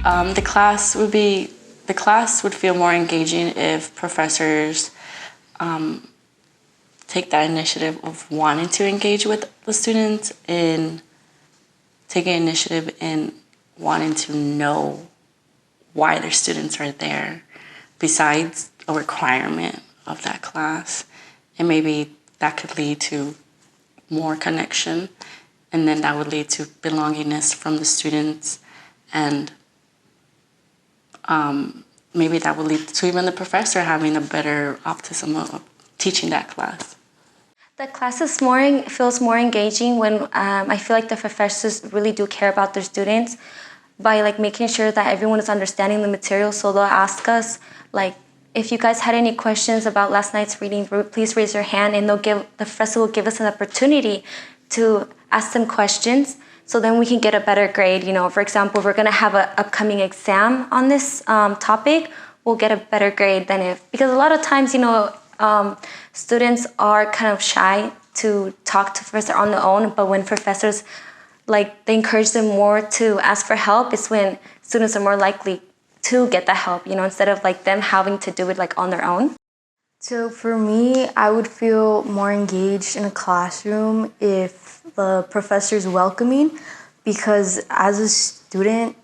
The class would feel more engaging if professors take that initiative of wanting to engage with the students and taking initiative in wanting to know why their students are there besides a requirement of that class. And maybe that could lead to more connection, and then that would lead to belongingness from the students, and maybe that would lead to even the professor having a better optimism of teaching that class. The class feels more engaging when I feel like the professors really do care about their students by making sure that everyone is understanding the material. So they'll ask us if you guys had any questions about last night's reading, please raise your hand, and the professor will give us an opportunity to ask them questions, so then we can get a better grade. For example, if we're going to have an upcoming exam on this topic, we'll get a better grade because a lot of times, students are kind of shy to talk to professor on their own, but when professors, they encourage them more to ask for help, it's when students are more likely to get the help, instead of them having to do it on their own. So for me, I would feel more engaged in a classroom if the professor is welcoming, because as a student,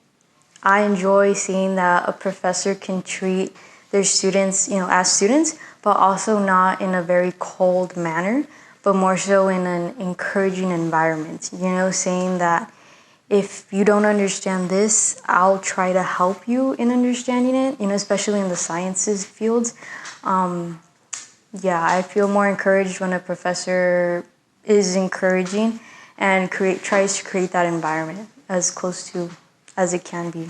I enjoy seeing that a professor can treat their students, as students, but also not in a very cold manner, but more so in an encouraging environment, saying that if you don't understand this, I'll try to help you in understanding it, especially in the sciences fields. I feel more encouraged when a professor is encouraging and tries to create that environment as close to as it can be.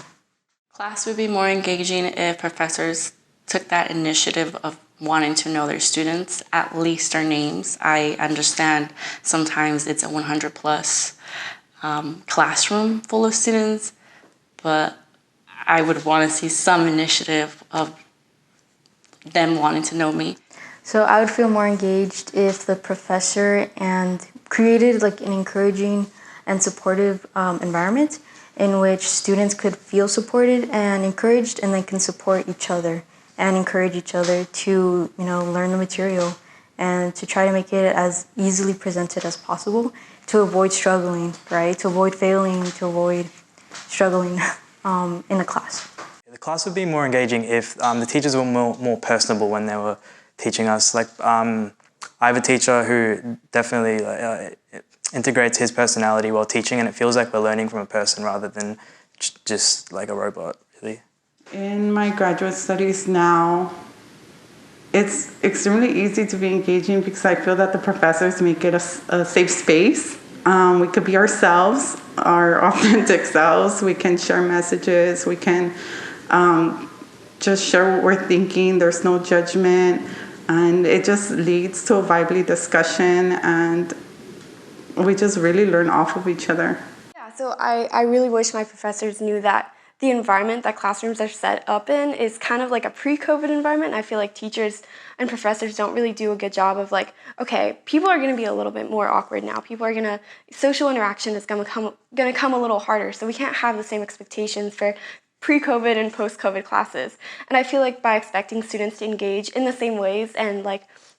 Class would be more engaging if professors took that initiative of wanting to know their students, at least their names. I understand sometimes it's a 100 plus classroom full of students, but I would want to see some initiative of them wanting to know me. So I would feel more engaged if the professor created an encouraging and supportive environment in which students could feel supported and encouraged, and they can support each other and encourage each other to learn the material and to try to make it as easily presented as possible to avoid struggling, right? To avoid failing, to avoid struggling in the class. The class would be more engaging if the teachers were more personable when they were teaching us. I have a teacher who definitely integrates his personality while teaching, and it feels like we're learning from a person rather than just like a robot, really. In my graduate studies now, it's extremely easy to be engaging because I feel that the professors make it a safe space. We could be ourselves, our authentic selves. We can share messages. We can just share what we're thinking. There's no judgment. And it just leads to a lively discussion, and we just really learn off of each other. Yeah, so I really wish my professors knew that the environment that classrooms are set up in is kind of like a pre-COVID environment. I feel like teachers and professors don't really do a good job of okay, people are going to be a little bit more awkward now. Social interaction is going to come a little harder, so we can't have the same expectations for pre-COVID and post-COVID classes. And I feel like by expecting students to engage in the same ways and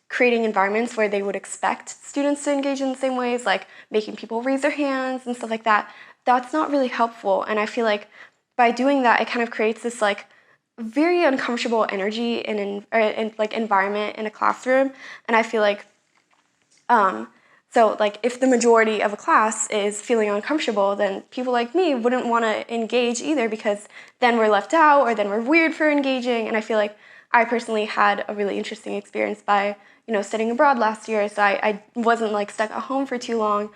creating environments where they would expect students to engage in the same ways, making people raise their hands and stuff like that, that's not really helpful. And I feel like by doing that, it kind of creates this very uncomfortable energy in environment in a classroom. And I feel like if the majority of a class is feeling uncomfortable, then people like me wouldn't want to engage either, because then we're left out or then we're weird for engaging. And I feel like I personally had a really interesting experience by studying abroad last year, so I wasn't stuck at home for too long.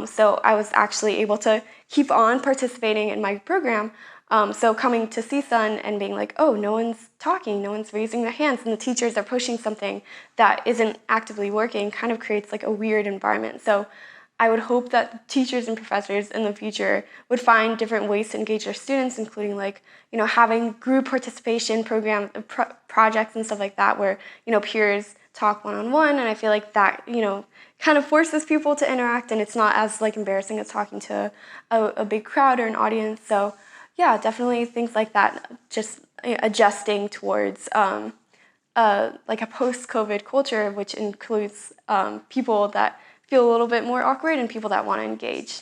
So I was actually able to keep on participating in my program. So coming to CSUN and being oh, no one's talking, no one's raising their hands, and the teachers are pushing something that isn't actively working kind of creates a weird environment. So I would hope that teachers and professors in the future would find different ways to engage their students, including having group participation program projects and stuff like that, where peers talk one-on-one. And I feel like that kind of forces people to interact, and it's not as embarrassing as talking to a big crowd or an audience. So Yeah, definitely things like that. Just adjusting towards like a post-COVID culture, which includes people that feel a little bit more awkward and people that want to engage.